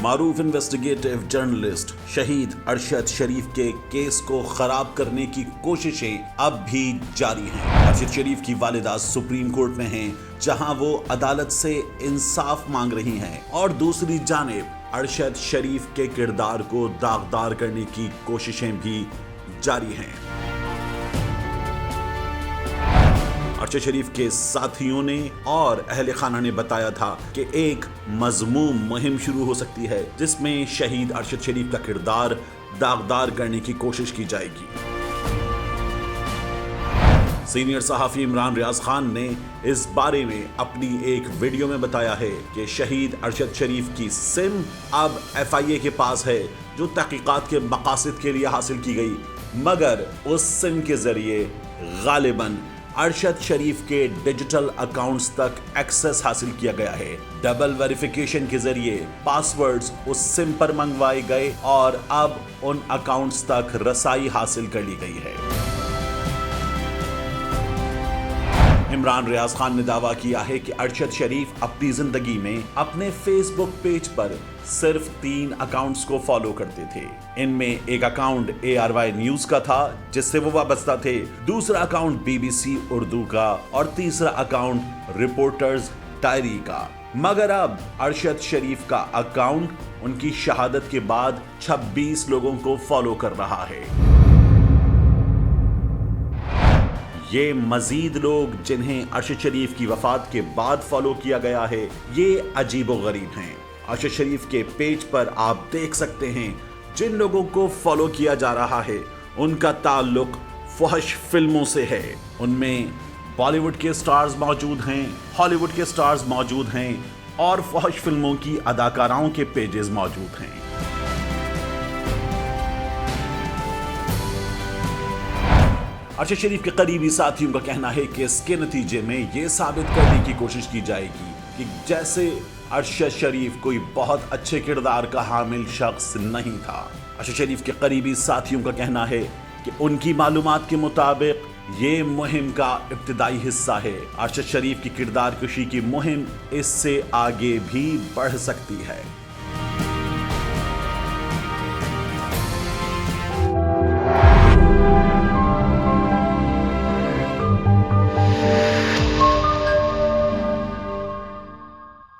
मारूफ investigative journalist शहीद अरशद शरीफ के case को खराब करने की कोशिशें अब भी जारी हैं। अरशद शरीफ की वालिदा सुप्रीम कोर्ट में हैं, जहां वो अदालत से इंसाफ मांग रही हैं और दूसरी जानिब अरशद शरीफ के किरदार को दागदार करने की कोशिशें भी जारी हैं। अरशद शरीफ के साथियों ने और अहले खाना ने बताया था कि एक मजमूम मुहिम शुरू हो सकती है जिसमें शहीद अरशद शरीफ का किरदार दागदार करने की कोशिश की जाएगी। सीनियर सहाफी इमरान रियाज खान ने इस बारे में अपनी एक वीडियो में बताया है कि शहीद अरशद शरीफ की सिम अब FIA के पास है, जो तहकीकात के मकासद के लिए हासिल की गई, मगर उस सिम के जरिए गालिबन अरशद शरीफ के डिजिटल अकाउंट्स तक एक्सेस हासिल किया गया है। डबल वेरिफिकेशन के जरिए पासवर्ड्स उस सिम पर मंगवाए गए और अब उन अकाउंट्स तक रसाई हासिल कर ली गई है। इमरान रियाज खान ने दावा किया है कि अरशद शरीफ अपनी जिंदगी में अपने फेसबुक पेज पर सिर्फ 3 अकाउंट्स को फॉलो करते थे। इनमें एक अकाउंट ARY न्यूज का था जिससे वो वाबस्ता थे, दूसरा अकाउंट BBC उर्दू का और तीसरा अकाउंट रिपोर्टर्स डायरी का। मगर अब अरशद शरीफ का अकाउंट उनकी शहादत के बाद 26 लोगों को फॉलो कर रहा है। ये मजीद लोग जिन्हें अरशद शरीफ की वफात के बाद फॉलो किया गया है, ये अजीबोगरीब हैं। अरशद शरीफ के पेज पर आप देख सकते हैं जिन लोगों को फॉलो किया जा रहा है उनका ताल्लुक फहश फिल्मों से है। उनमें बॉलीवुड के स्टार्स मौजूद हैं, हॉलीवुड के स्टार्स मौजूद हैं और फहश फिल्मों की अदाकाराओं के पेजेस मौजूद हैं। अरशद शरीफ के करीबी साथियों का कहना है कि इसके नतीजे में यह साबित करने की कोशिश की जाएगी कि जैसे अरशद शरीफ कोई बहुत अच्छे किरदार का हामिल शख्स नहीं था। अरशद शरीफ के करीबी साथियों का कहना है कि उनकी मालूमात के मुताबिक ये मुहिम का इब्तिदाई हिस्सा है। अरशद शरीफ की किरदार कशी की मुहिम इससे आगे भी बढ़ सकती है।